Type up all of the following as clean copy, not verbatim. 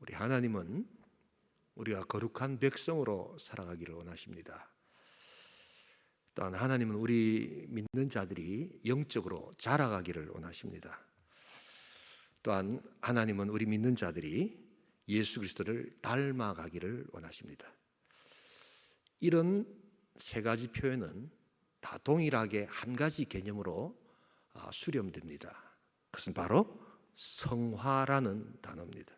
우리 하나님은 우리가 거룩한 백성으로 살아가기를 원하십니다. 또한 하나님은 우리 믿는 자들이 영적으로 자라가기를 원하십니다. 또한 하나님은 우리 믿는 자들이 예수 그리스도를 닮아가기를 원하십니다. 이런 세 가지 표현은 다 동일하게 한 가지 개념으로 수렴됩니다. 그것은 바로 성화라는 단어입니다.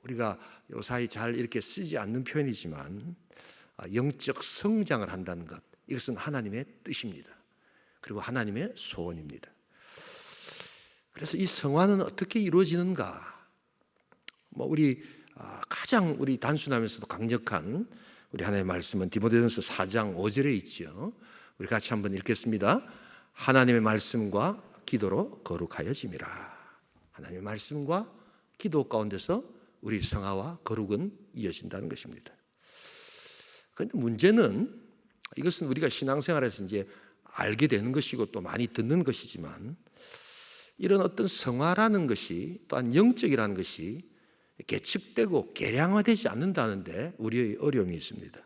우리가 요사이 잘 이렇게 쓰지 않는 표현이지만 영적 성장을 한다는 것, 이것은 하나님의 뜻입니다. 그리고 하나님의 소원입니다. 그래서 이 성화는 어떻게 이루어지는가? 가장 우리 단순하면서도 강력한 우리 하나님의 말씀은 디모데전서 4장 5절에 있죠. 우리 같이 한번 읽겠습니다. 하나님의 말씀과 기도로 거룩하여짐이라. 하나님의 말씀과 기도 가운데서 우리 성화와 거룩은 이어진다는 것입니다. 그런데 문제는 이것은 우리가 신앙생활에서 이제 알게 되는 것이고 또 많이 듣는 것이지만 이런 어떤 성화라는 것이 또한 영적이라는 것이 계측되고 계량화되지 않는다는데 우리의 어려움이 있습니다.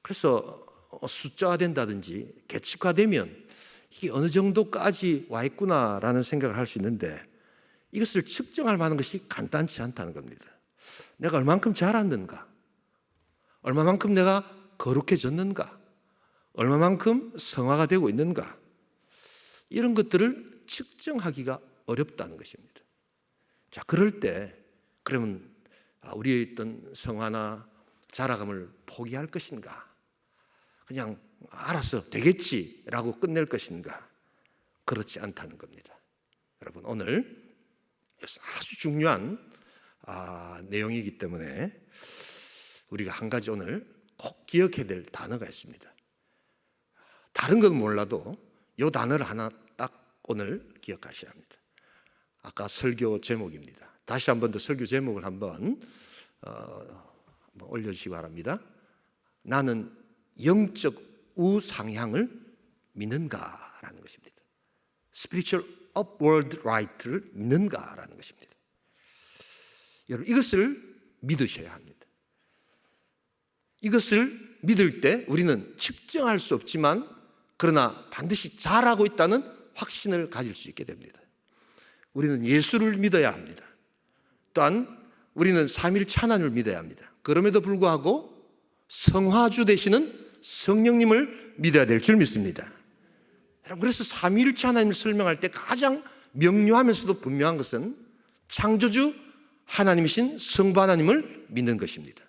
그래서 숫자화된다든지 계측화되면 이게 어느 정도까지 와 있구나라는 생각을 할 수 있는데 이것을 측정할 만한 것이 간단치 않다는 겁니다. 내가 얼만큼 자랐는가? 얼마만큼 내가 거룩해졌는가? 얼마만큼 성화가 되고 있는가? 이런 것들을 측정하기가 어렵다는 것입니다. 자, 그럴 때 그러면 우리의 있던 성화나 자라감을 포기할 것인가? 그냥 알아서 되겠지라고 끝낼 것인가? 그렇지 않다는 겁니다. 여러분, 오늘 아주 중요한 내용이기 때문에 우리가 한 가지 오늘 꼭 기억해야 될 단어가 있습니다. 다른 건 몰라도 이 단어를 하나 딱 오늘 기억하셔야 합니다. 아까 설교 제목입니다. 다시 한 번 더 설교 제목을 한번 올려주시기 바랍니다. 나는 영적 우상향을 믿는가라는 것입니다. Spiritual upward right를 믿는가라는 것입니다. 여러분, 이것을 믿으셔야 합니다. 이것을 믿을 때 우리는 측정할 수 없지만 그러나 반드시 잘하고 있다는 확신을 가질 수 있게 됩니다. 우리는 예수를 믿어야 합니다. 또한 우리는 삼위일체 하나님을 믿어야 합니다. 그럼에도 불구하고 성화주 되시는 성령님을 믿어야 될 줄 믿습니다. 그래서 삼위일체 하나님을 설명할 때 가장 명료하면서도 분명한 것은 창조주 하나님이신 성부 하나님을 믿는 것입니다.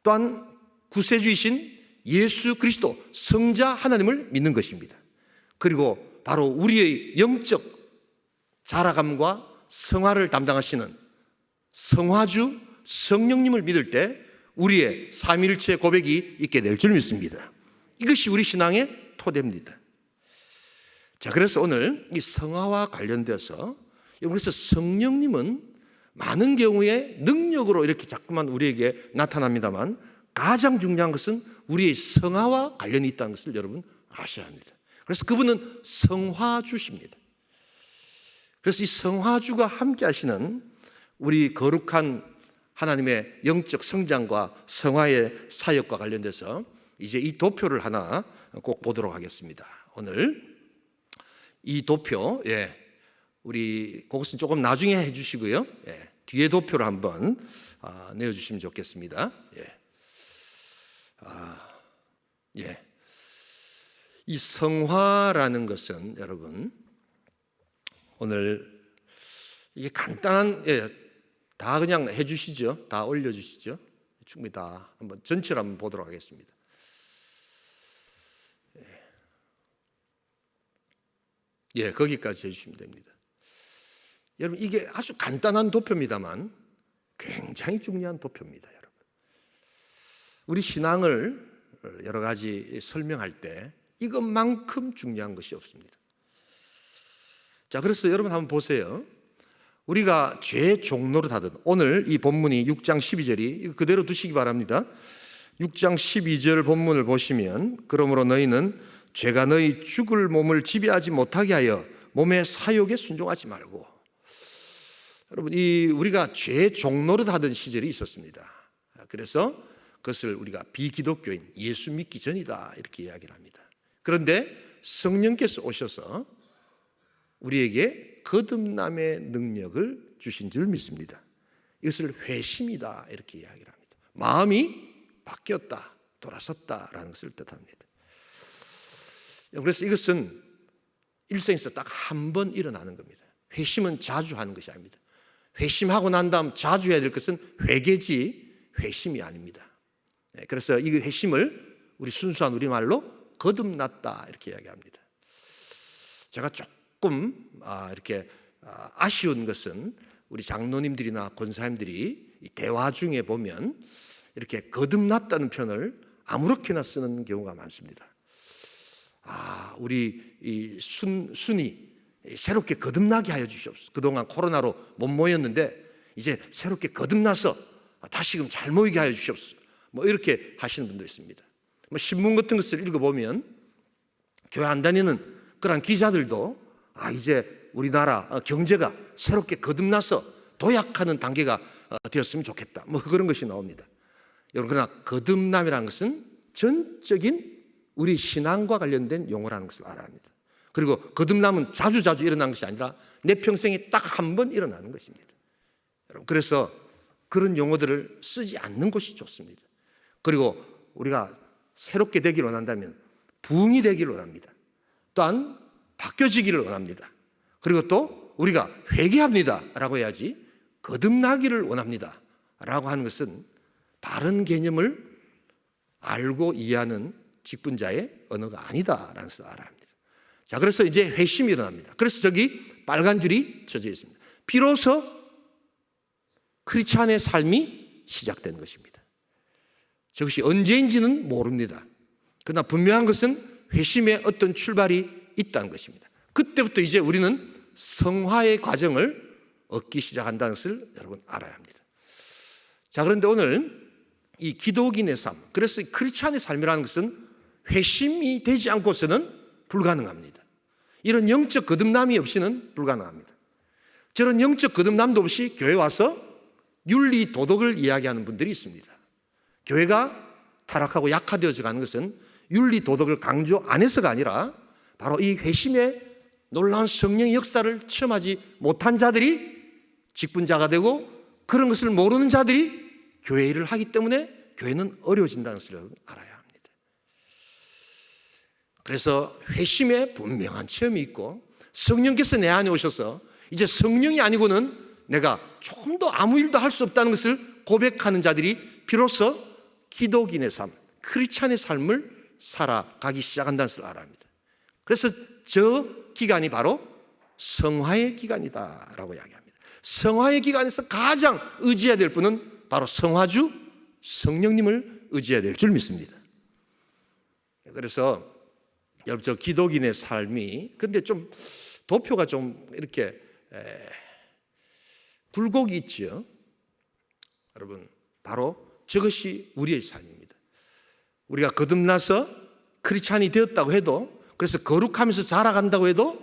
또한 구세주이신 예수 그리스도 성자 하나님을 믿는 것입니다. 그리고 바로 우리의 영적 자라감과 성화를 담당하시는 성화주 성령님을 믿을 때 우리의 삼위일체 고백이 있게 될 줄 믿습니다. 이것이 우리 신앙의 토대입니다. 자, 그래서 오늘 이 성화와 관련돼서 그래서 성령님은 많은 경우에 능력으로 이렇게 자꾸만 우리에게 나타납니다만 가장 중요한 것은 우리의 성화와 관련이 있다는 것을 여러분 아셔야 합니다. 그래서 그분은 성화주십니다. 그래서 이 성화주가 함께 하시는 우리 거룩한 하나님의 영적 성장과 성화의 사역과 관련돼서 이제 이 도표를 하나 꼭 보도록 하겠습니다. 오늘 이 도표, 우리 그것은 조금 나중에 해주시고요. 뒤에 도표를 한번 내어주시면 좋겠습니다. 이 성화라는 것은 여러분 오늘 이게 간단한 다 그냥 해주시죠. 다 올려주시죠. 충분히 다 한번 전체를 한번 보도록 하겠습니다. 거기까지 해주시면 됩니다. 여러분, 이게 아주 간단한 도표입니다만 굉장히 중요한 도표입니다. 여러분, 우리 신앙을 여러 가지 설명할 때 이것만큼 중요한 것이 없습니다. 자, 그래서 여러분 한번 보세요. 우리가 죄의 종로를 하든 오늘 이 본문이 6장 12절이 이거 그대로 두시기 바랍니다. 6장 12절 본문을 보시면 그러므로 너희는 죄가 너희 죽을 몸을 지배하지 못하게 하여 몸의 사욕에 순종하지 말고, 여러분, 우리가 죄 종노릇 하던 시절이 있었습니다. 그래서 그것을 우리가 비기독교인, 예수 믿기 전이다 이렇게 이야기를 합니다. 그런데 성령께서 오셔서 우리에게 거듭남의 능력을 주신 줄 믿습니다. 이것을 회심이다 이렇게 이야기를 합니다. 마음이 바뀌었다, 돌아섰다라는 것을 뜻합니다. 그래서 이것은 일생에서 딱 한 번 일어나는 겁니다. 회심은 자주 하는 것이 아닙니다. 회심하고 난 다음 자주 해야 될 것은 회개지 회심이 아닙니다. 그래서 이 회심을 우리 순수한 우리말로 거듭났다 이렇게 이야기합니다. 제가 조금 이렇게 아쉬운 것은 우리 장로님들이나 권사님들이 이 대화 중에 보면 이렇게 거듭났다는 표현을 아무렇게나 쓰는 경우가 많습니다. 우리 이 순이 새롭게 거듭나게 하여 주시옵소서. 그동안 코로나로 못 모였는데 이제 새롭게 거듭나서 다시금 잘 모이게 하여 주시옵소서. 뭐 이렇게 하시는 분도 있습니다. 신문 같은 것을 읽어보면 교회 안 다니는 그런 기자들도 이제 우리나라 경제가 새롭게 거듭나서 도약하는 단계가 되었으면 좋겠다, 뭐 그런 것이 나옵니다. 여러분, 그러나 거듭남이라는 것은 전적인 우리 신앙과 관련된 용어라는 것을 알아야 합니다. 그리고 거듭남은 자주자주 일어나는 것이 아니라 내 평생에 딱 한 번 일어나는 것입니다. 여러분, 그래서 그런 용어들을 쓰지 않는 것이 좋습니다. 그리고 우리가 새롭게 되기를 원한다면 부흥이 되기를 원합니다. 또한 바뀌어지기를 원합니다. 그리고 또 우리가 회개합니다 라고 해야지 거듭나기를 원합니다 라고 하는 것은 바른 개념을 알고 이해하는 직분자의 언어가 아니다라는 것을 알아야 합니다. 자, 그래서 이제 회심이 일어납니다. 그래서 저기 빨간 줄이 쳐져 있습니다. 비로소 크리스찬의 삶이 시작된 것입니다. 저것이 언제인지는 모릅니다. 그러나 분명한 것은 회심의 어떤 출발이 있다는 것입니다. 그때부터 이제 우리는 성화의 과정을 얻기 시작한다는 것을 여러분 알아야 합니다. 자, 그런데 오늘 이 기독인의 삶, 그래서 크리스찬의 삶이라는 것은 회심이 되지 않고서는 불가능합니다. 이런 영적 거듭남이 없이는 불가능합니다. 저런 영적 거듭남도 없이 교회 와서 윤리 도덕을 이야기하는 분들이 있습니다. 교회가 타락하고 약화되어져 가는 것은 윤리 도덕을 강조 안 해서가 아니라 바로 이 회심의 놀라운 성령의 역사를 체험하지 못한 자들이 직분자가 되고 그런 것을 모르는 자들이 교회 일을 하기 때문에 교회는 어려워진다는 것을 알아야 합니다. 그래서 회심의 분명한 체험이 있고 성령께서 내 안에 오셔서 이제 성령이 아니고는 내가 조금 더 아무 일도 할 수 없다는 것을 고백하는 자들이 비로소 기독인의 삶, 크리스찬의 삶을 살아가기 시작한다는 것을 알아야 합니다. 그래서 저 기간이 바로 성화의 기간이다라고 이야기합니다. 성화의 기간에서 가장 의지해야 될 분은 바로 성화주 성령님을 의지해야 될 줄 믿습니다. 그래서 여러분, 저 기독인의 삶이 근데 좀 도표가 좀 이렇게 굴곡이 있죠. 여러분, 바로 저것이 우리의 삶입니다. 우리가 거듭나서 크리스찬이 되었다고 해도, 그래서 거룩하면서 자라간다고 해도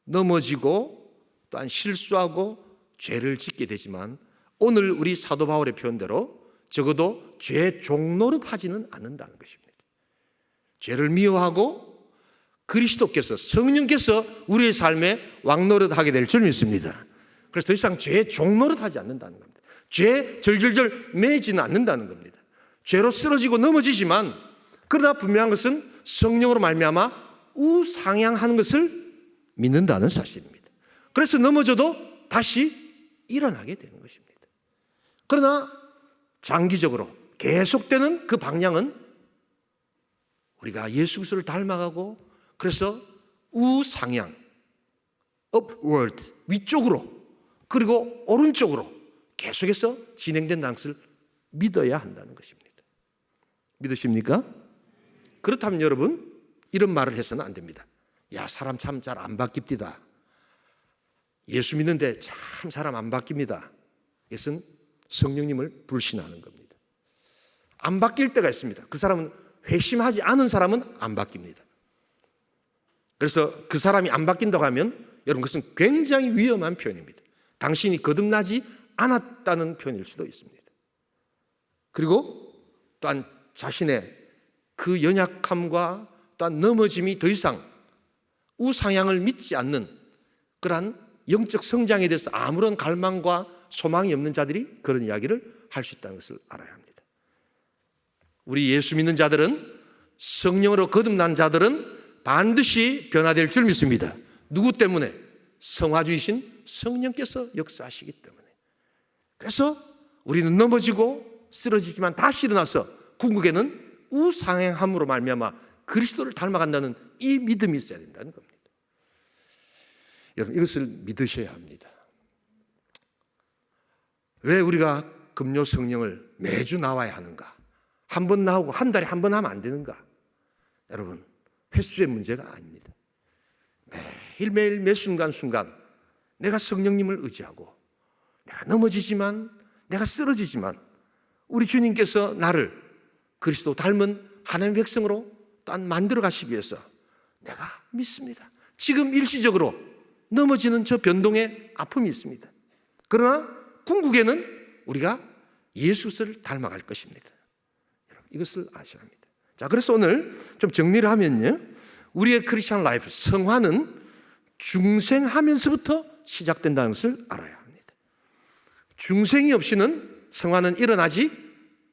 넘어지고 또한 실수하고 죄를 짓게 되지만 오늘 우리 사도 바울의 표현대로 적어도 죄 종노릇 하지는 않는다는 것입니다. 죄를 미워하고 그리스도께서, 성령께서 우리의 삶에 왕노릇 하게 될 줄 믿습니다. 그래서 더 이상 죄 종노릇 하지 않는다는 겁니다. 죄 절절절 매지는 않는다는 겁니다. 죄로 쓰러지고 넘어지지만 그러나 분명한 것은 성령으로 말미암아 우상향하는 것을 믿는다는 사실입니다. 그래서 넘어져도 다시 일어나게 되는 것입니다. 그러나 장기적으로 계속되는 그 방향은 우리가 예수 그리스도를 닮아가고, 그래서 우상향, upward, 위쪽으로, 그리고 오른쪽으로 계속해서 진행된다는 것을 믿어야 한다는 것입니다. 믿으십니까? 그렇다면 여러분, 이런 말을 해서는 안 됩니다. 야, 사람 참 잘 안 바뀝니다. 예수 믿는데 참 사람 안 바뀝니다. 이것은 성령님을 불신하는 겁니다. 안 바뀔 때가 있습니다. 그 사람은, 회심하지 않은 사람은 안 바뀝니다. 그래서 그 사람이 안 바뀐다고 하면 여러분, 그것은 굉장히 위험한 표현입니다. 당신이 거듭나지 않았다는 표현일 수도 있습니다. 그리고 또한 자신의 그 연약함과 또한 넘어짐이 더 이상 우상향을 믿지 않는 그러한 영적 성장에 대해서 아무런 갈망과 소망이 없는 자들이 그런 이야기를 할 수 있다는 것을 알아야 합니다. 우리 예수 믿는 자들은, 성령으로 거듭난 자들은 반드시 변화될 줄 믿습니다. 누구 때문에? 성화주이신 성령께서 역사하시기 때문에. 그래서 우리는 넘어지고 쓰러지지만 다시 일어나서 궁극에는 우상행함으로 말미암아 그리스도를 닮아간다는 이 믿음이 있어야 된다는 겁니다. 여러분, 이것을 믿으셔야 합니다. 왜 우리가 금요 성령을 매주 나와야 하는가? 한 번 나오고 한 달에 한 번 하면 안 되는가? 여러분, 횟수의 문제가 아닙니다. 매일매일 매 순간순간 내가 성령님을 의지하고, 내가 넘어지지만, 내가 쓰러지지만 우리 주님께서 나를 그리스도 닮은 하나님의 백성으로 또한 만들어 가시기 위해서 내가 믿습니다. 지금 일시적으로 넘어지는 저 변동의 아픔이 있습니다. 그러나 궁극에는 우리가 예수를 닮아갈 것입니다. 여러분, 이것을 아셔야 합니다. 자, 그래서 오늘 좀 정리를 하면요, 우리의 크리스천 라이프, 성화는 중생하면서부터 시작된다는 것을 알아야 합니다. 중생이 없이는 성화는 일어나지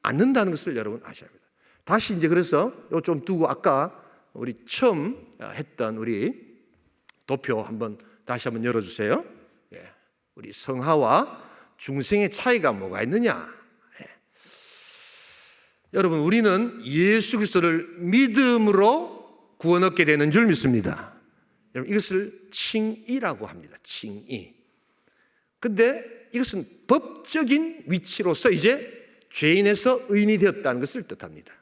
않는다는 것을 여러분 아셔야 합니다. 다시 이제 그래서 이거 좀 두고 아까 우리 처음 했던 우리 도표 다시 한번 열어주세요. 예. 우리 성화와 중생의 차이가 뭐가 있느냐? 예. 여러분, 우리는 예수 그리스도를 믿음으로 구원 얻게 되는 줄 믿습니다. 여러분, 이것을 칭의라고 합니다. 칭의. 근데 이것은 법적인 위치로서 이제 죄인에서 의인이 되었다는 것을 뜻합니다.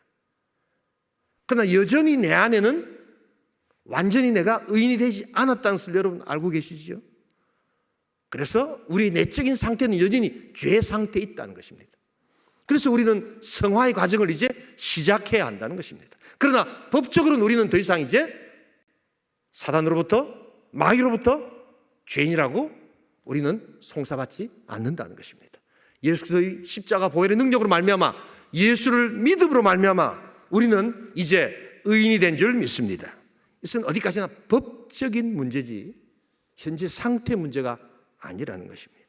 그러나 여전히 내 안에는 완전히 내가 의인이 되지 않았다는 것을 여러분 알고 계시죠? 그래서 우리 내적인 상태는 여전히 죄 상태에 있다는 것입니다. 그래서 우리는 성화의 과정을 이제 시작해야 한다는 것입니다. 그러나 법적으로는 우리는 더 이상 이제 사단으로부터, 마귀로부터 죄인이라고 우리는 송사받지 않는다는 것입니다. 예수 그리스도의 십자가 보혈의 능력으로 말미암아, 예수를 믿음으로 말미암아 우리는 이제 의인이 된 줄 믿습니다. 이것은 어디까지나 법적인 문제지 현재 상태 문제가 아니라는 것입니다.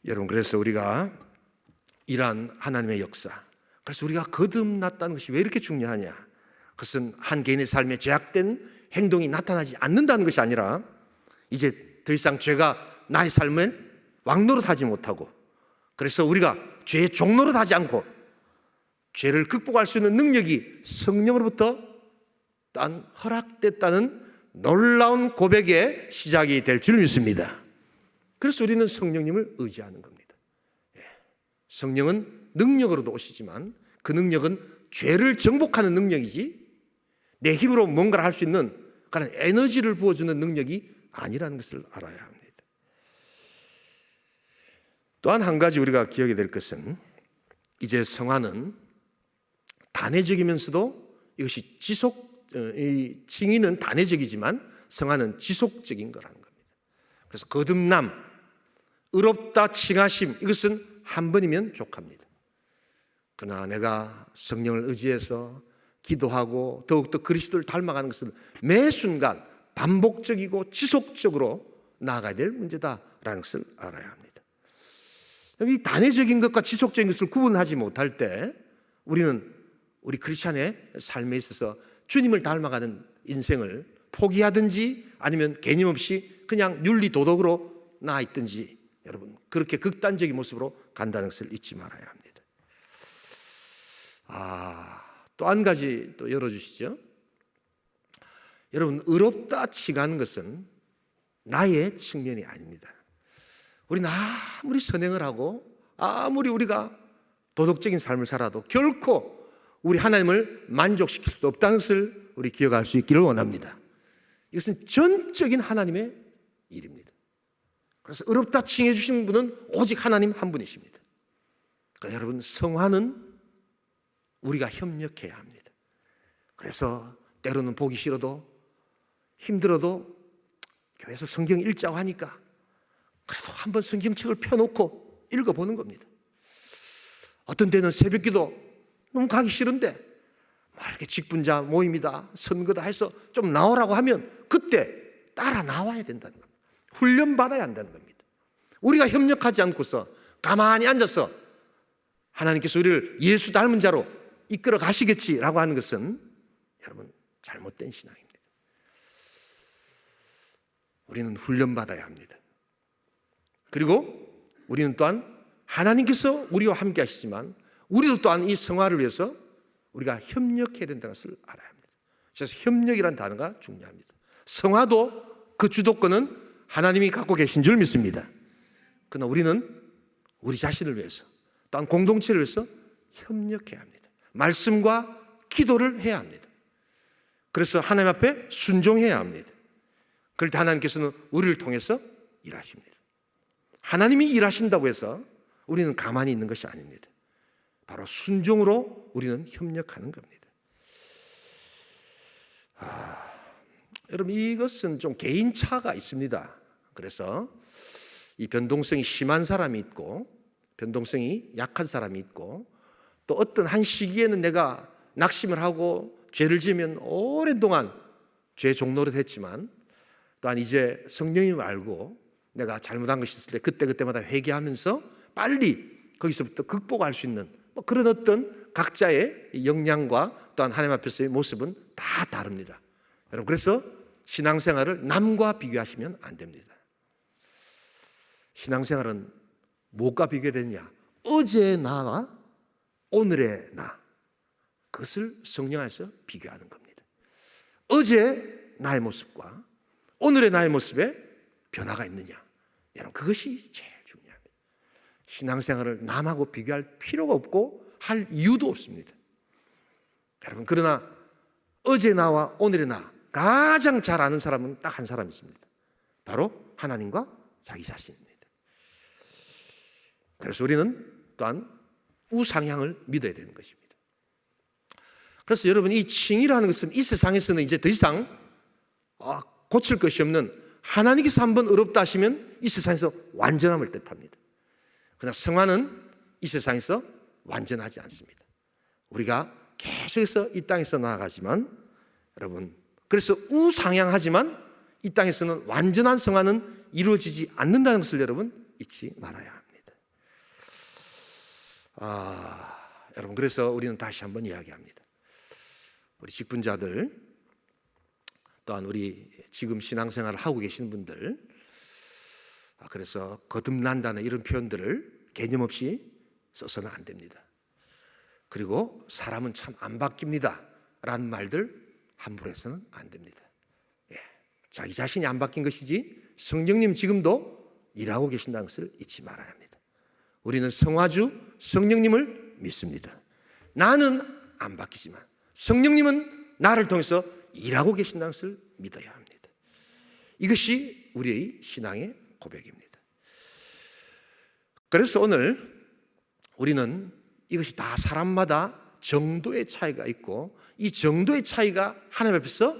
여러분, 그래서 우리가 이러한 하나님의 역사, 그래서 우리가 거듭났다는 것이 왜 이렇게 중요하냐? 그것은 한 개인의 삶에 죄악된 행동이 나타나지 않는다는 것이 아니라 이제 더 이상 죄가 나의 삶을 왕노릇하지 못하고, 그래서 우리가 죄의 종노릇하지 않고 죄를 극복할 수 있는 능력이 성령으로부터 딴 허락됐다는 놀라운 고백의 시작이 될 줄 믿습니다. 그래서 우리는 성령님을 의지하는 겁니다. 성령은 능력으로도 오시지만 그 능력은 죄를 정복하는 능력이지 내 힘으로 뭔가를 할 수 있는 그런 에너지를 부어주는 능력이 아니라는 것을 알아야 합니다. 또한 한 가지 우리가 기억해야 될 것은, 이제 성화는 단회적이면서도 이것이 이 칭의는 단회적이지만 성화는 지속적인 거라는 겁니다. 그래서 거듭남, 의롭다 칭하심, 이것은 한 번이면 족합니다. 그러나 내가 성령을 의지해서 기도하고 더욱더 그리스도를 닮아가는 것은 매 순간 반복적이고 지속적으로 나아가야 될 문제다라는 것을 알아야 합니다. 이 단회적인 것과 지속적인 것을 구분하지 못할 때 우리는 우리 크리스찬의 삶에 있어서 주님을 닮아가는 인생을 포기하든지 아니면 개념 없이 그냥 윤리 도덕으로 나아 있든지, 여러분 그렇게 극단적인 모습으로 간다는 것을 잊지 말아야 합니다. 또 한 가지 또 열어주시죠. 여러분, 의롭다 칭하는 것은 나의 측면이 아닙니다. 우리는 아무리 선행을 하고 아무리 우리가 도덕적인 삶을 살아도 결코 우리 하나님을 만족시킬 수 없다는 것을 우리 기억할 수 있기를 원합니다. 이것은 전적인 하나님의 일입니다. 그래서 의롭다 칭해 주신 분은 오직 하나님 한 분이십니다. 그러니까 여러분, 성화는 우리가 협력해야 합니다. 그래서 때로는 보기 싫어도 힘들어도 교회에서 성경 읽자고 하니까 그래도 한번 성경책을 펴놓고 읽어보는 겁니다. 어떤 때는 새벽기도 너무 가기 싫은데 뭐 이렇게 직분자 모임이다, 선거다 해서 좀 나오라고 하면 그때 따라 나와야 된다는 겁니다. 훈련받아야 한다는 겁니다. 우리가 협력하지 않고서 가만히 앉아서 하나님께서 우리를 예수 닮은 자로 이끌어 가시겠지라고 하는 것은 여러분 잘못된 신앙입니다. 우리는 훈련받아야 합니다. 그리고 우리는 또한 하나님께서 우리와 함께 하시지만 우리도 또한 이 성화를 위해서 우리가 협력해야 된다는 것을 알아야 합니다. 그래서 협력이라는 단어가 중요합니다. 성화도 그 주도권은 하나님이 갖고 계신 줄 믿습니다. 그러나 우리는 우리 자신을 위해서 또한 공동체를 위해서 협력해야 합니다. 말씀과 기도를 해야 합니다. 그래서 하나님 앞에 순종해야 합니다. 그럴 때 하나님께서는 우리를 통해서 일하십니다. 하나님이 일하신다고 해서 우리는 가만히 있는 것이 아닙니다. 바로 순종으로 우리는 협력하는 겁니다. 여러분 이것은 좀 개인차가 있습니다. 그래서 이 변동성이 심한 사람이 있고 변동성이 약한 사람이 있고 또 어떤 한 시기에는 내가 낙심을 하고 죄를 지으면 오랫동안 죄 종노릇 했지만 또한 이제 성령님을 알고 내가 잘못한 것이 있을 때 그때마다 회개하면서 빨리 거기서부터 극복할 수 있는 뭐 그런 어떤 각자의 역량과 또한 하나님 앞에서의 모습은 다 다릅니다. 여러분 그래서 신앙생활을 남과 비교하시면 안 됩니다. 신앙생활은 무엇과 비교되느냐? 어제의 나와 오늘의 나, 그것을 성령 안에서 비교하는 겁니다. 어제 나의 모습과 오늘의 나의 모습에 변화가 있느냐? 여러분 그것이 제일 중요합니다. 신앙생활을 남하고 비교할 필요가 없고 할 이유도 없습니다. 여러분 그러나 어제 나와 오늘의 나 가장 잘 아는 사람은 딱 한 사람 있습니다. 바로 하나님과 자기 자신입니다. 그래서 우리는 또한 우상향을 믿어야 되는 것입니다. 그래서 여러분 이 칭의라는 것은 이 세상에서는 이제 더 이상 고칠 것이 없는 하나님께서 한번 어렵다 하시면 이 세상에서 완전함을 뜻합니다. 그러나 성화는 이 세상에서 완전하지 않습니다. 우리가 계속해서 이 땅에서 나아가지만 여러분 그래서 우상향하지만 이 땅에서는 완전한 성화는 이루어지지 않는다는 것을 여러분 잊지 말아야 합니다. 여러분 그래서 우리는 다시 한번 이야기합니다. 우리 직분자들 또한 우리 지금 신앙생활을 하고 계시는 분들 그래서 거듭난다는 이런 표현들을 개념 없이 써서는 안 됩니다. 그리고 사람은 참 안 바뀝니다 라는 말들 함부로 해서는 안 됩니다. 자기 자신이 안 바뀐 것이지 성령님 지금도 일하고 계신다는 것을 잊지 말아야 합니다. 우리는 성화주 성령님을 믿습니다. 나는 안 바뀌지만 성령님은 나를 통해서 일하고 계신다는 것을 믿어야 합니다. 이것이 우리의 신앙의 고백입니다. 그래서 오늘 우리는 이것이 다 사람마다 정도의 차이가 있고 이 정도의 차이가 하나님 앞에서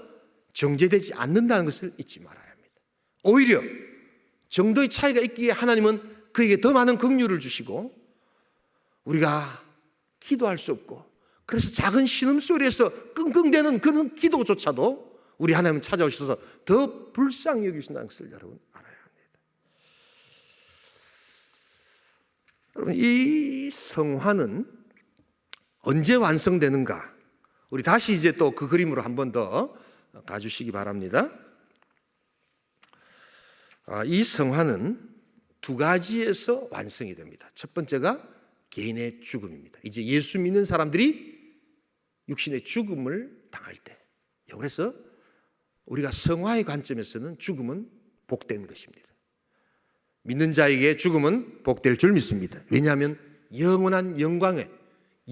정죄되지 않는다는 것을 잊지 말아야 합니다. 오히려 정도의 차이가 있기에 하나님은 그에게 더 많은 긍휼을 주시고 우리가 기도할 수 없고 그래서 작은 신음소리에서 끙끙대는 그런 기도조차도 우리 하나님은 찾아오셔서 더 불쌍히 여기신다는 것을 여러분 알아야 합니다. 여러분 이 성화는 언제 완성되는가? 우리 다시 이제 또 그 그림으로 한 번 더 가주시기 바랍니다. 이 성화는 두 가지에서 완성이 됩니다. 첫 번째가 개인의 죽음입니다. 이제 예수 믿는 사람들이 육신의 죽음을 당할 때, 그래서 우리가 성화의 관점에서는 죽음은 복된 것입니다. 믿는 자에게 죽음은 복될 줄 믿습니다. 왜냐하면 영원한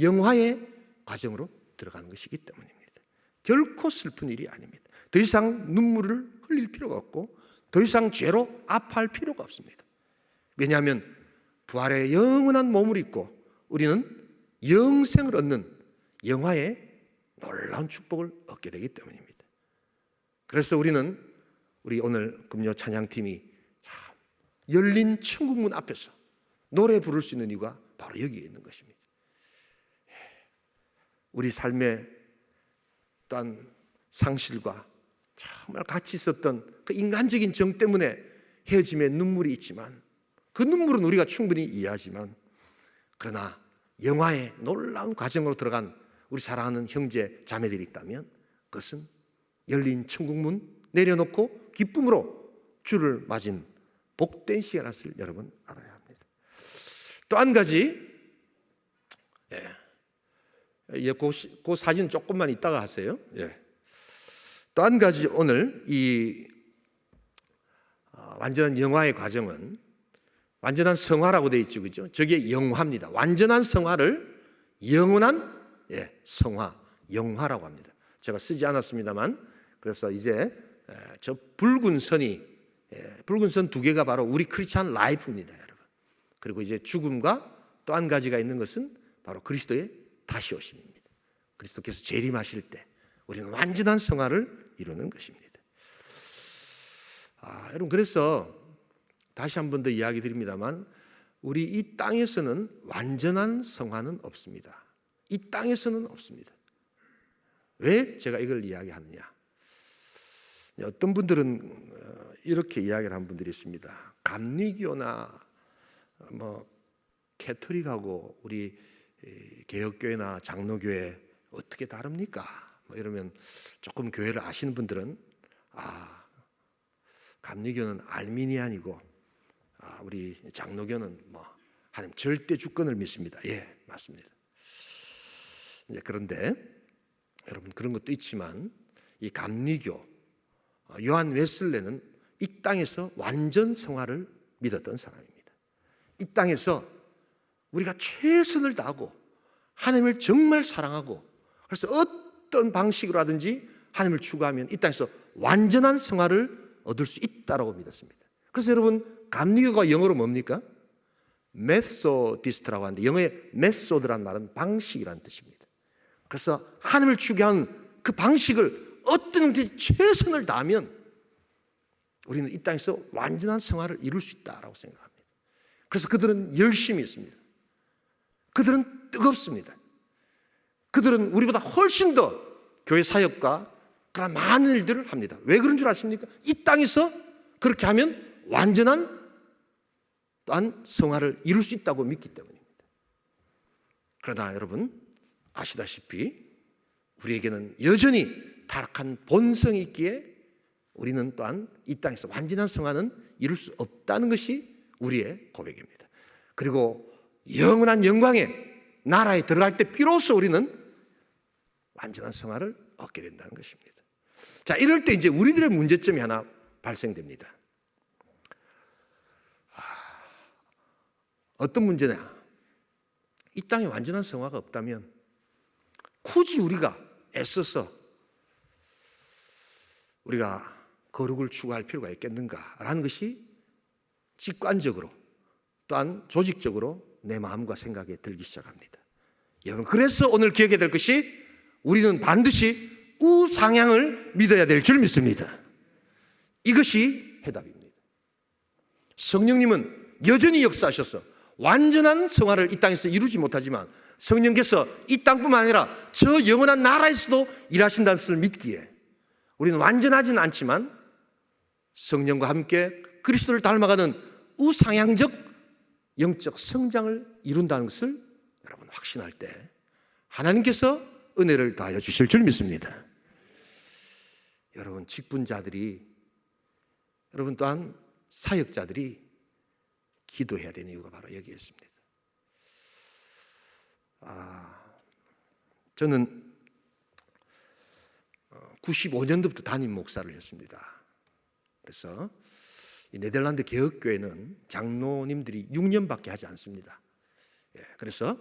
영화의 과정으로 들어가는 것이기 때문입니다. 결코 슬픈 일이 아닙니다. 더 이상 눈물을 흘릴 필요가 없고 더 이상 죄로 아파할 필요가 없습니다. 왜냐하면 부활의 영원한 몸을 입고 우리는 영생을 얻는 영화의 놀라운 축복을 얻게 되기 때문입니다. 그래서 우리 오늘 금요 찬양팀이 참 열린 천국문 앞에서 노래 부를 수 있는 이유가 바로 여기에 있는 것입니다. 우리 삶의 어떤 상실과 정말 같이 있었던 그 인간적인 정 때문에 헤어짐의 눈물이 있지만, 그 눈물은 우리가 충분히 이해하지만, 그러나 영화의 놀라운 과정으로 들어간 우리 사랑하는 형제 자매들이 있다면 그것은 열린 천국문 내려놓고 기쁨으로 주를 맞은 복된 시간을 여러분 알아야 합니다. 또 한 가지, 그 사진 조금만 이따가 하세요. 또 한 가지, 오늘 이 완전한 영화의 과정은 완전한 성화라고 되어 있죠, 그죠? 저게 영화입니다. 완전한 성화를 영원한 성화, 영화라고 합니다. 제가 쓰지 않았습니다만, 그래서 이제 저 붉은 선이 붉은 선 두 개가 바로 우리 크리스찬 라이프입니다, 여러분. 그리고 이제 죽음과 또 한 가지가 있는 것은 바로 그리스도의 다시 오심입니다. 그리스도께서 재림하실 때 우리는 완전한 성화를 이루는 것입니다. 여러분, 그래서 다시 한 번 더 이야기 드립니다만, 우리 이 땅에서는 완전한 성화는 없습니다. 이 땅에서는 없습니다. 왜 제가 이걸 이야기하느냐? 어떤 분들은 이렇게 이야기를 한 분들이 있습니다. 감리교나 캐토릭하고 우리 개혁교회나 장로교회 어떻게 다릅니까? 이러면 조금 교회를 아시는 분들은 감리교는 알미니안이고 우리 장로교는 하나님 절대 주권을 믿습니다. 맞습니다. 그런데 여러분, 그런 것도 있지만 이 감리교 요한 웨슬레는 이 땅에서 완전 성화를 믿었던 사람입니다. 이 땅에서 우리가 최선을 다하고 하나님을 정말 사랑하고, 그래서 어떤 방식으로 하든지 하나님을 추구하면 이 땅에서 완전한 성화를 얻을 수 있다고 믿었습니다. 그래서 여러분, 감리교가 영어로 뭡니까? 메소디스트라고 하는데, 영어의 메소드란 말은 방식이라는 뜻입니다. 그래서 하나님을 추구하는 그 방식을 어떤 형태의 최선을 다하면 우리는 이 땅에서 완전한 성화를 이룰 수 있다고 생각합니다. 그래서 그들은 열심히 있습니다. 그들은 뜨겁습니다. 그들은 우리보다 훨씬 더 교회 사역과 그런 많은 일들을 합니다. 왜 그런 줄 아십니까? 이 땅에서 그렇게 하면 완전한 또한 성화를 이룰 수 있다고 믿기 때문입니다. 그러나 여러분, 아시다시피 우리에게는 여전히 타락한 본성이 있기에 우리는 또한 이 땅에서 완전한 성화는 이룰 수 없다는 것이 우리의 고백입니다. 그리고 영원한 영광의 나라에 들어갈 때 비로소 우리는 완전한 성화를 얻게 된다는 것입니다. 자, 이럴 때 이제 우리들의 문제점이 하나 발생됩니다. 어떤 문제냐? 이 땅에 완전한 성화가 없다면 굳이 우리가 애써서 우리가 거룩을 추구할 필요가 있겠는가라는 것이 직관적으로 또한 조직적으로 내 마음과 생각에 들기 시작합니다. 여러분, 그래서 오늘 기억해야 될 것이, 우리는 반드시 우상향을 믿어야 될 줄 믿습니다. 이것이 해답입니다. 성령님은 여전히 역사하셔서 완전한 성화를 이 땅에서 이루지 못하지만 성령께서 이 땅뿐만 아니라 저 영원한 나라에서도 일하신다는 것을 믿기에 우리는 완전하지는 않지만 성령과 함께 그리스도를 닮아가는 우상향적 영적 성장을 이룬다는 것을 여러분 확신할 때 하나님께서 은혜를 더하여 주실 줄 믿습니다. 여러분, 직분자들이, 여러분 또한 사역자들이 기도해야 되는 이유가 바로 여기에 있습니다. 저는 95년도부터 담임 목사를 했습니다. 그래서 이 네덜란드 개혁교회는 장로님들이 6년밖에 하지 않습니다. 그래서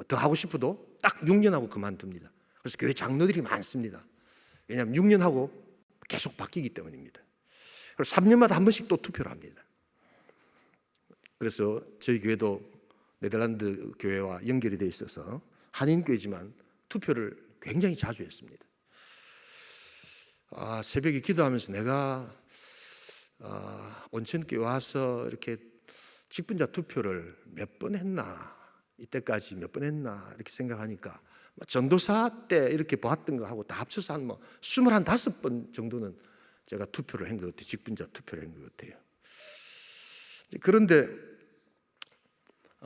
더 하고 싶어도 딱 6년 하고 그만둡니다. 그래서 교회 장로들이 많습니다. 왜냐하면 6년 하고 계속 바뀌기 때문입니다. 그리고 3년마다 한 번씩 또 투표를 합니다. 그래서 저희 교회도 네덜란드 교회와 연결이 되어 있어서 한인교회지만 투표를 굉장히 자주 했습니다. 새벽에 기도하면서 내가 온천교회 와서 이렇게 직분자 투표를 몇 번 했나, 이때까지 몇 번 했나 이렇게 생각하니까 전도사 때 이렇게 보았던 거하고 다 합쳐서 한 25번 정도는 제가 투표를 한 것 같아요. 직분자 투표를 한 것 같아요. 그런데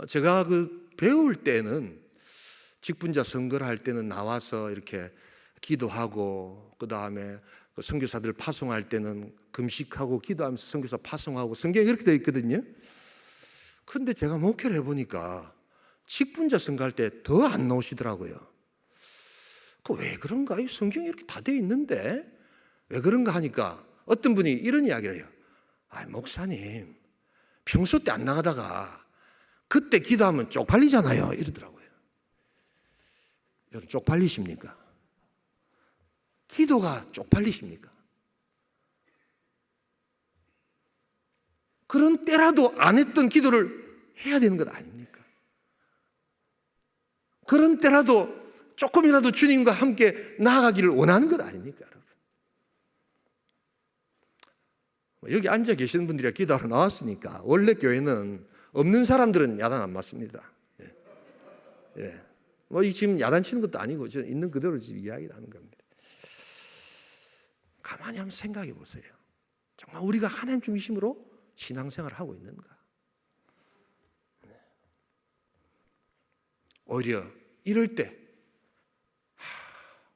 제가 배울 때는 직분자 선거를 할 때는 나와서 이렇게 기도하고, 그 다음에 선교사들 파송할 때는 금식하고 기도하면서 선교사 파송하고, 성경에 그렇게 되어 있거든요. 그런데 제가 목회를 해보니까 직분자 선거할 때 더 안 나오시더라고요. 왜 그런가요? 성경에 이렇게 다 되어 있는데 왜 그런가 하니까 어떤 분이 이런 이야기를 해요. 목사님, 평소 때 안 나가다가 그때 기도하면 쪽팔리잖아요, 이러더라고요. 여러분, 쪽팔리십니까? 기도가 쪽팔리십니까? 그런 때라도 안 했던 기도를 해야 되는 것 아닙니까? 그런 때라도 조금이라도 주님과 함께 나아가기를 원하는 것 아닙니까, 여러분? 여기 앉아 계시는 분들이 기도하러 나왔으니까 원래 교회는 없는 사람들은 야단 안 맞습니다. 예. 지금 야단 치는 것도 아니고 저는 있는 그대로 지금 이야기를 하는 겁니다. 가만히 한번 생각해 보세요. 정말 우리가 하나님 중심으로 신앙생활을 하고 있는가? 오히려 이럴 때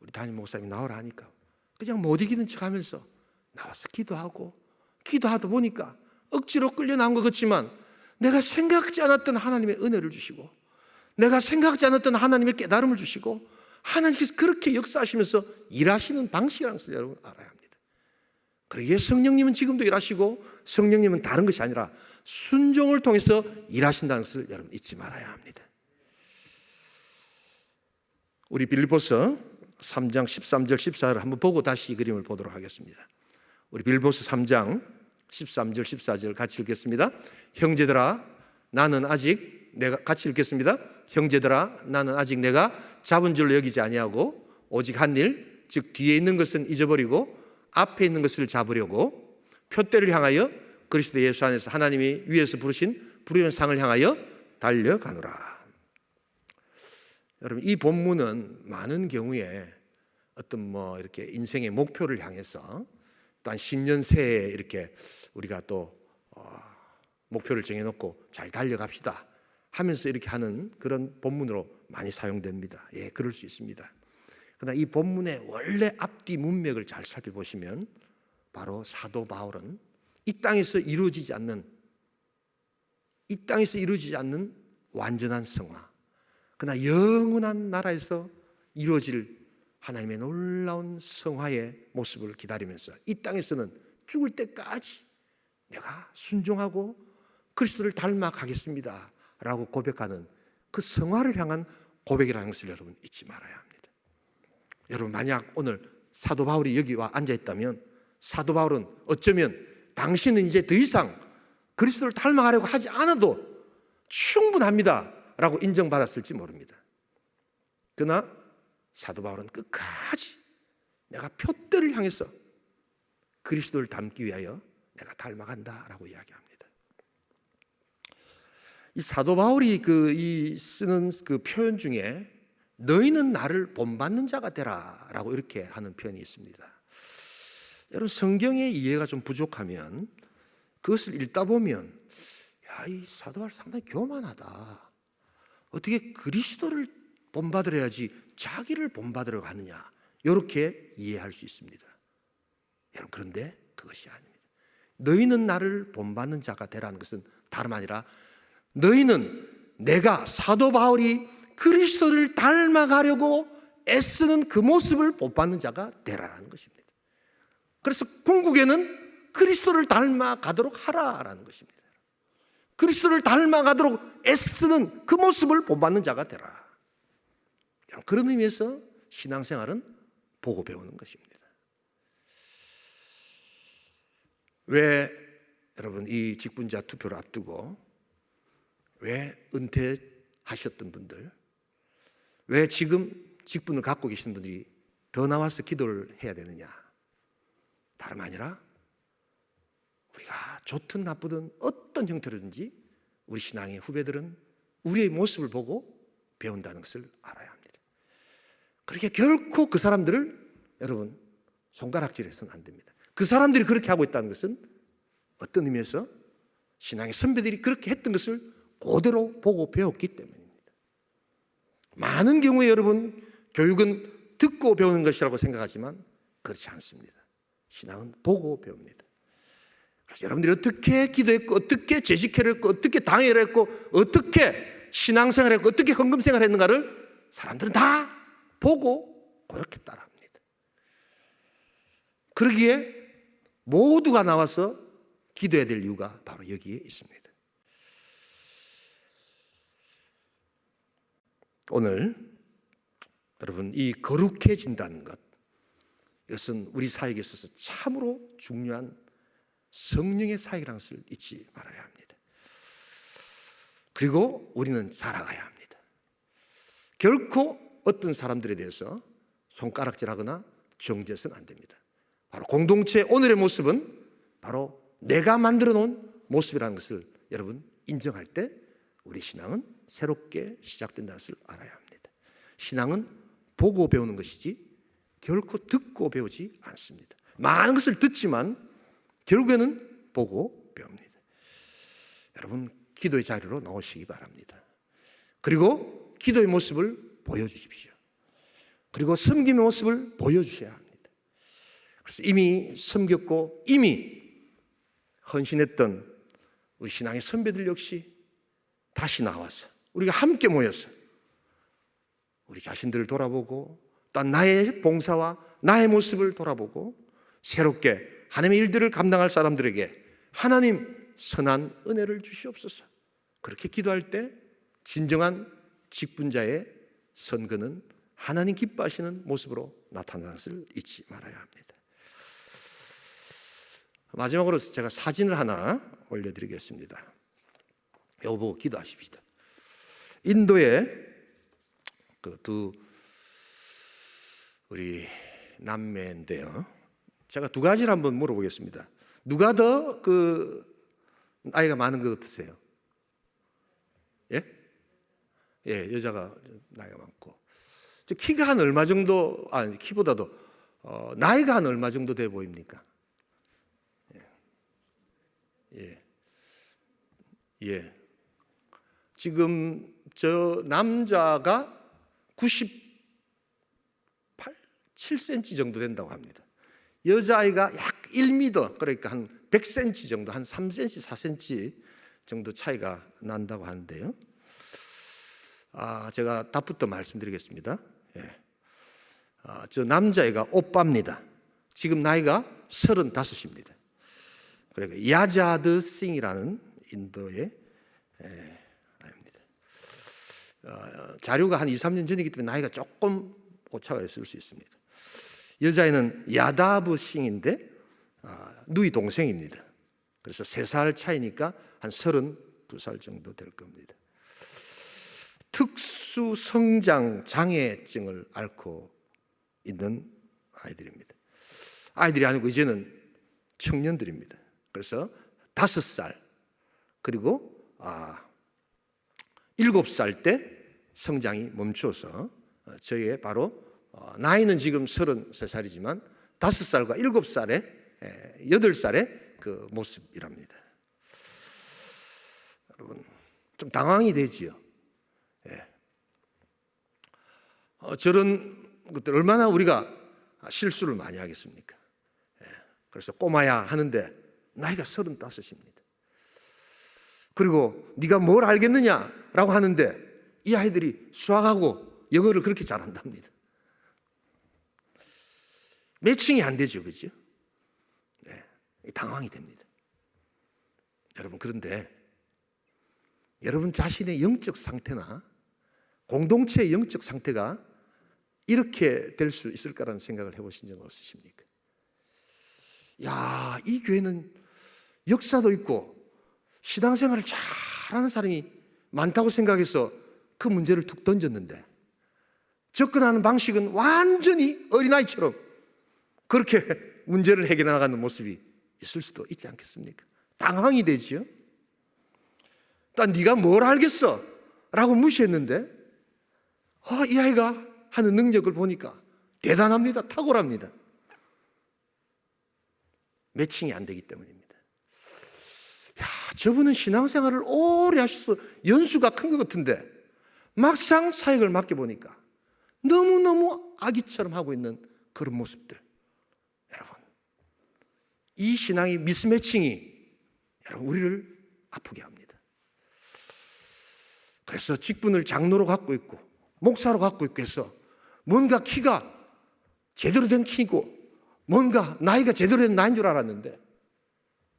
우리 담임 목사님이 나오라 하니까 그냥 못 이기는 척하면서 나와서 기도하다 보니까 억지로 끌려 나온 것 같지만 내가 생각지 않았던 하나님의 은혜를 주시고, 내가 생각지 않았던 하나님의 깨달음을 주시고, 하나님께서 그렇게 역사하시면서 일하시는 방식이라는 것을 여러분 알아야 합니다. 그러기에 성령님은 지금도 일하시고, 성령님은 다른 것이 아니라 순종을 통해서 일하신다는 것을 여러분 잊지 말아야 합니다. 우리 빌립보서 3장 13절 14절을 한번 보고 다시 이 그림을 보도록 하겠습니다. 우리 빌립보서 3장 13절 14절 같이 읽겠습니다. 형제들아 나는 아직 내가 같이 읽겠습니다. 형제들아 나는 아직 내가 잡은 줄로 여기지 아니하고 오직 한 일, 즉 뒤에 있는 것은 잊어버리고 앞에 있는 것을 잡으려고 표대를 향하여 그리스도 예수 안에서 하나님이 위에서 부르신 부르는 상을 향하여 달려가노라. 여러분, 이 본문은 많은 경우에 어떤 이렇게 인생의 목표를 향해서 또한 신년 새해에 이렇게 우리가 또 목표를 정해놓고 잘 달려갑시다 하면서 이렇게 하는 그런 본문으로 많이 사용됩니다. 예, 그럴 수 있습니다. 그러나 이 본문의 원래 앞뒤 문맥을 잘 살펴보시면 바로 사도 바울은 이 땅에서 이루어지지 않는 완전한 성화, 그러나 영원한 나라에서 이루어질 하나님의 놀라운 성화의 모습을 기다리면서 이 땅에서는 죽을 때까지 내가 순종하고 그리스도를 닮아가겠습니다 라고 고백하는 그 성화를 향한 고백이라는 것을 여러분 잊지 말아야 합니다. 여러분, 만약 오늘 사도 바울이 여기 와 앉아있다면 사도 바울은 어쩌면 당신은 이제 더 이상 그리스도를 닮아가려고 하지 않아도 충분합니다 라고 인정받았을지 모릅니다. 그러나 사도 바울은 끝까지 내가 표대를 향해서 그리스도를 닮기 위하여 내가 닮아간다라고 이야기합니다. 이 사도 바울이 쓰는 그 표현 중에 너희는 나를 본받는 자가 되라라고 이렇게 하는 표현이 있습니다. 여러분, 성경의 이해가 좀 부족하면 그것을 읽다 보면 이 사도 바울 상당히 교만하다. 어떻게 그리스도를 본받으려야지 자기를 본받으러 가느냐, 이렇게 이해할 수 있습니다. 여러분, 그런데 그것이 아닙니다. 너희는 나를 본받는 자가 되라는 것은 다름 아니라 너희는 내가 사도 바울이 그리스도를 닮아가려고 애쓰는 그 모습을 본받는 자가 되라는 것입니다. 그래서 궁극에는 그리스도를 닮아가도록 하라라는 것입니다. 그리스도를 닮아가도록 애쓰는 그 모습을 본받는 자가 되라. 그런 의미에서 신앙생활은 보고 배우는 것입니다. 왜 여러분 이 직분자 투표를 앞두고 왜 은퇴하셨던 분들, 왜 지금 직분을 갖고 계신 분들이 더 나와서 기도를 해야 되느냐? 다름 아니라 우리가 좋든 나쁘든 어떤 형태로든지 우리 신앙의 후배들은 우리의 모습을 보고 배운다는 것을 알아야 합니다. 그렇게 결코 그 사람들을 여러분 손가락질해서는 안 됩니다. 그 사람들이 그렇게 하고 있다는 것은 어떤 의미에서 신앙의 선배들이 그렇게 했던 것을 그대로 보고 배웠기 때문입니다. 많은 경우에 여러분 교육은 듣고 배우는 것이라고 생각하지만 그렇지 않습니다. 신앙은 보고 배웁니다. 그래서 여러분들이 어떻게 기도했고 어떻게 재직회를 했고 어떻게 당회를 했고 어떻게 신앙생활을 했고 어떻게 헌금생활을 했는가를 사람들은 다 보고 그렇게 따라합니다. 그러기에 모두가 나와서 기도해야 될 이유가 바로 여기에 있습니다. 오늘 여러분 이 거룩해진다는 것, 이것은 우리 사역에 있어서 참으로 중요한 성령의 사역이라는 것을 잊지 말아야 합니다. 그리고 우리는 살아가야 합니다. 결코 어떤 사람들에 대해서 손가락질하거나 정죄해서는 안 됩니다. 바로 공동체 오늘의 모습은 바로 내가 만들어 놓은 모습이라는 것을 여러분 인정할 때 우리 신앙은 새롭게 시작된다는 것을 알아야 합니다. 신앙은 보고 배우는 것이지 결코 듣고 배우지 않습니다. 많은 것을 듣지만 결국에는 보고 배웁니다. 여러분 기도의 자리로 나오시기 바랍니다. 그리고 기도의 모습을 보여주십시오. 그리고 섬김의 모습을 보여주셔야 합니다. 그래서 이미 섬겼고 이미 헌신했던 우리 신앙의 선배들 역시 다시 나와서 우리가 함께 모여서 우리 자신들을 돌아보고 또 나의 봉사와 나의 모습을 돌아보고 새롭게 하나님의 일들을 감당할 사람들에게 하나님 선한 은혜를 주시옵소서. 그렇게 기도할 때 진정한 직분자의 선거는 하나님 기뻐하시는 모습으로 나타나는 것을 잊지 말아야 합니다. 마지막으로 제가 사진을 하나 올려드리겠습니다. 이거 보고 기도하십시다. 인도의 그 두 우리 남매인데요. 제가 두 가지를 한번 물어보겠습니다. 누가 더 그 나이가 많은 것 같으세요? 예? 예, 여자가 나이가 많고. 키가 한 얼마 정도, 아니 키보다도 나이가 한 얼마 정도 돼 보입니까? 예. 예. 지금 저 남자가 98, 7cm 정도 된다고 합니다. 여자아이가 약 1m, 그러니까 한 100cm 정도, 한 3cm, 4cm 정도 차이가 난다고 하는데요. 제가 답부터 말씀드리겠습니다. 예. 저 남자애가 오빠입니다. 지금 나이가 35입니다. 그러니까 야자드 싱이라는 인도의 아입니다. 자료가 한 2, 3년 전이기 때문에 나이가 조금 오차가 있을 수 있습니다. 여자애는 야다브 싱인데 누이 동생입니다. 그래서 3살 차이니까 한 32살 정도 될 겁니다. 특수 성장 장애증을 앓고 있는 아이들입니다. 아이들이 아니고 이제는 청년들입니다. 그래서 5살 그리고 7살 때 성장이 멈춰서 저희의 바로 나이는 지금 33살이지만 5살과 7살에 8살의 그 모습이랍니다. 여러분 좀 당황이 되지요. 저런 것들 얼마나 우리가 실수를 많이 하겠습니까? 그래서 꼬마야 하는데 나이가 35입니다. 그리고 네가 뭘 알겠느냐라고 하는데 이 아이들이 수학하고 영어를 그렇게 잘한답니다. 매칭이 안 되죠, 그렇죠? 당황이 됩니다. 여러분 그런데 여러분 자신의 영적 상태나 공동체의 영적 상태가 이렇게 될 수 있을까라는 생각을 해보신 적 없으십니까? 야, 이 교회는 역사도 있고 신앙생활을 잘하는 사람이 많다고 생각해서 그 문제를 툭 던졌는데 접근하는 방식은 완전히 어린아이처럼 그렇게 문제를 해결해 나가는 모습이 있을 수도 있지 않겠습니까? 당황이 되지요. 또 네가 뭘 알겠어? 라고 무시했는데 이 아이가 하는 능력을 보니까 대단합니다. 탁월합니다. 매칭이 안 되기 때문입니다. 저분은 신앙생활을 오래 하셔서 연수가 큰 것 같은데 막상 사역을 맡겨보니까 너무너무 아기처럼 하고 있는 그런 모습들. 여러분, 이 신앙의 미스매칭이 여러분 우리를 아프게 합니다. 그래서 직분을 장로로 갖고 있고 목사로 갖고 있고 해서 뭔가 키가 제대로 된 키고 뭔가 나이가 제대로 된 나이인 줄 알았는데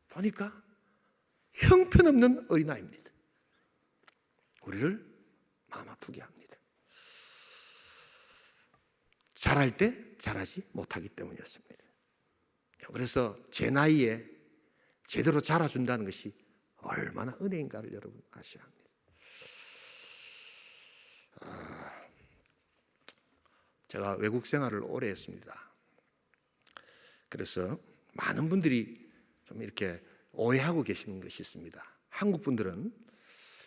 보니까 형편없는 어린아이입니다. 우리를 마음 아프게 합니다. 잘할 때 잘하지 못하기 때문이었습니다. 그래서 제 나이에 제대로 자라준다는 것이 얼마나 은혜인가를 여러분 아셔야 합니다. 제가 외국 생활을 오래 했습니다. 그래서 많은 분들이 좀 이렇게 오해하고 계시는 것이 있습니다. 한국 분들은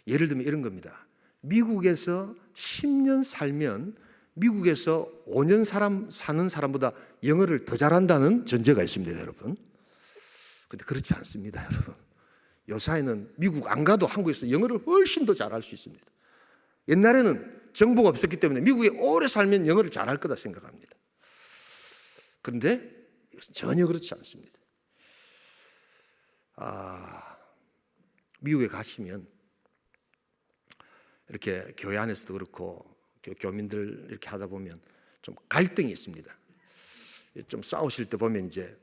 예를 들면 이런 겁니다. 미국에서 10년 살면 미국에서 5년 사는 사람보다 영어를 더 잘한다는 전제가 있습니다, 여러분. 근데 그렇지 않습니다, 여러분. 요사이는 미국 안 가도 한국에서 영어를 훨씬 더 잘할 수 있습니다. 옛날에는 정보가 없었기 때문에 미국에 오래 살면 영어를 잘할 거다 생각합니다. 그런데 전혀 그렇지 않습니다. 미국에 가시면 이렇게 교회 안에서도 그렇고 교민들 이렇게 하다 보면 좀 갈등이 있습니다. 좀 싸우실 때 보면 이제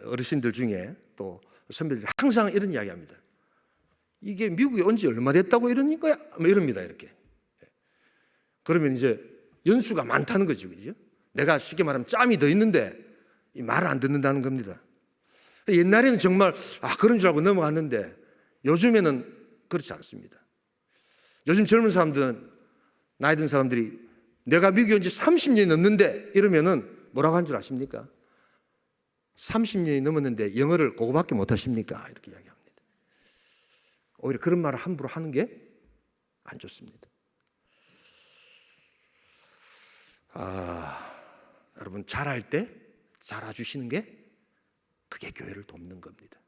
어르신들 중에 또 선배들 항상 이런 이야기합니다. 이게 미국에 온 지 얼마 됐다고 이러는 거야? 이럽니다, 이렇게. 그러면 이제 연수가 많다는 거죠, 그죠? 내가 쉽게 말하면 짬이 더 있는데 이 말을 안 듣는다는 겁니다. 옛날에는 정말 그런 줄 알고 넘어갔는데 요즘에는 그렇지 않습니다. 요즘 젊은 사람들은 나이 든 사람들이 내가 미국에 온 지 30년이 넘는데 이러면은 뭐라고 한 줄 아십니까? 30년이 넘었는데 영어를 그거밖에 못 하십니까? 이렇게 이야기합니다. 오히려 그런 말을 함부로 하는 게 안 좋습니다. 여러분 잘할 때 잘해주시는 게 그게 교회를 돕는 겁니다.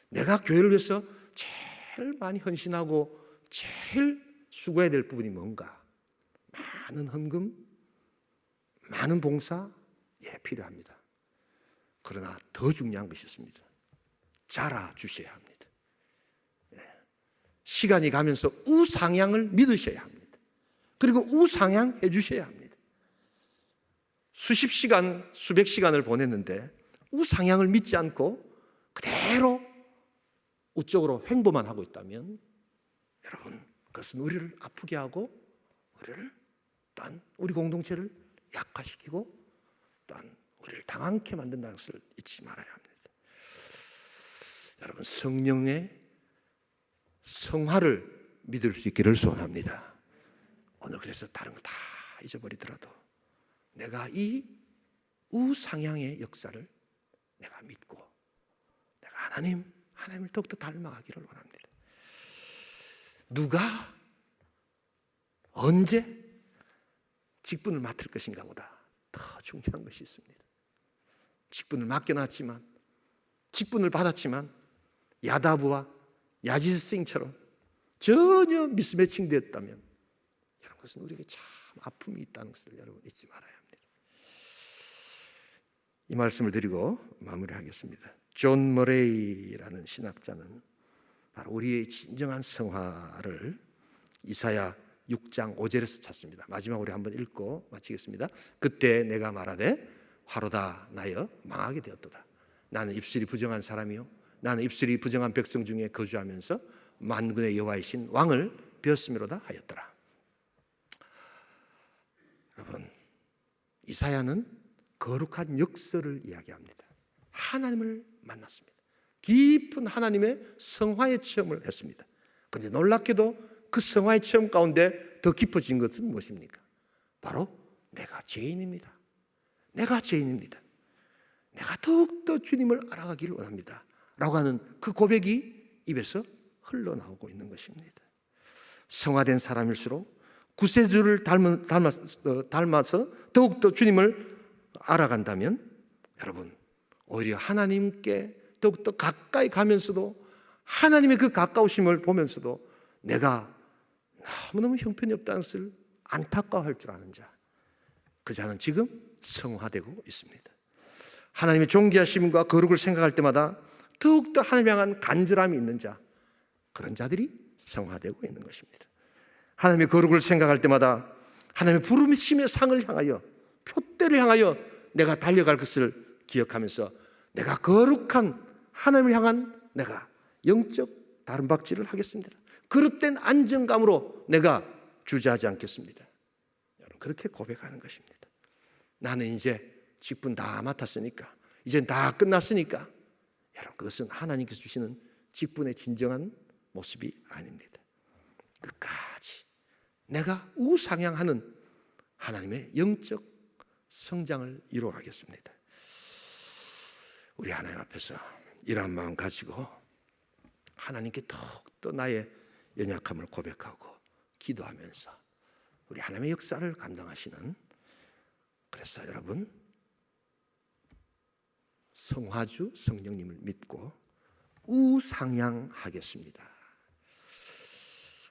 내가 교회를 위해서 제일 많이 헌신하고 제일 수고해야 될 부분이 뭔가? 많은 헌금, 많은 봉사 필요합니다. 그러나 더 중요한 것이 있습니다. 잘해주셔야 합니다. 시간이 가면서 우상향을 믿으셔야 합니다. 그리고 우상향해 주셔야 합니다. 수십 시간, 수백 시간을 보냈는데 우상향을 믿지 않고 그대로 우적으로 횡보만 하고 있다면 여러분 그것은 우리를 아프게 하고 우리를 또한 우리 공동체를 약화시키고 또한 우리를 당황케 만든다는 것을 잊지 말아야 합니다. 여러분 성령의 성화를 믿을 수 있기를 소원합니다. 오늘 그래서 다른 거 다 잊어버리더라도 내가 이 우상향의 역사를 내가 믿고 내가 하나님을 더욱더 닮아가기를 원합니다. 누가 언제 직분을 맡을 것인가 보다 더 중요한 것이 있습니다. 직분을 맡겨놨지만 직분을 받았지만 야다부와 야지스생처럼 전혀 미스매칭 되었다면 이런 것은 우리에게 참 아픔이 있다는 것을 여러분 잊지 말아야 합니다. 이 말씀을 드리고 마무리하겠습니다. 존 머레이라는 신학자는 바로 우리의 진정한 성화를 이사야 6장 5절에서 찾습니다. 마지막으로 한번 읽고 마치겠습니다. 그때 내가 말하되 화로다 나여 망하게 되었도다. 나는 입술이 부정한 사람이요 나는 입술이 부정한 백성 중에 거주하면서 만군의 여호와이신 왕을 배웠음이로다 하였더라. 여러분 이사야는 거룩한 역설을 이야기합니다. 하나님을 만났습니다. 깊은 하나님의 성화의 체험을 했습니다. 그런데 놀랍게도 그 성화의 체험 가운데 더 깊어진 것은 무엇입니까? 바로 내가 죄인입니다. 내가 죄인입니다. 내가 더욱더 주님을 알아가기를 원합니다. 라고 하는 그 고백이 입에서 흘러나오고 있는 것입니다. 성화된 사람일수록 구세주를 닮아서 더욱더 주님을 알아간다면 여러분, 오히려 하나님께 더욱더 가까이 가면서도 하나님의 그 가까우심을 보면서도 내가 너무너무 형편이 없다는 것을 안타까워할 줄 아는 자, 그 자는 지금 성화되고 있습니다. 하나님의 존귀하심과 거룩을 생각할 때마다 더욱더 하나님 향한 간절함이 있는 자, 그런 자들이 성화되고 있는 것입니다. 하나님의 거룩을 생각할 때마다 하나님의 부르심의 상을 향하여, 표대를 향하여 내가 달려갈 것을 기억하면서 내가 거룩한 하나님을 향한 내가 영적 다름박질을 하겠습니다. 그릇된 안정감으로 내가 주저하지 않겠습니다. 여러분, 그렇게 고백하는 것입니다. 나는 이제 직분 다 맡았으니까, 이제 다 끝났으니까. 여러분, 그것은 하나님께서 주시는 직분의 진정한 모습이 아닙니다. 끝까지 내가 우상향하는 하나님의 영적 성장을 이루어가겠습니다. 우리 하나님 앞에서 이러한 마음 가지고 하나님께 더욱더 나의 연약함을 고백하고 기도하면서 우리 하나님의 역사를 감당하시는, 그래서 여러분 성화주 성령님을 믿고 우상향하겠습니다.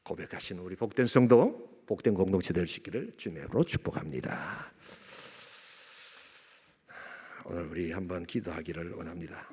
고백하시는 우리 복된 성도, 복된 공동체 될 수 있기를 주님의 이름으로 축복합니다. 오늘 우리 한번 기도하기를 원합니다.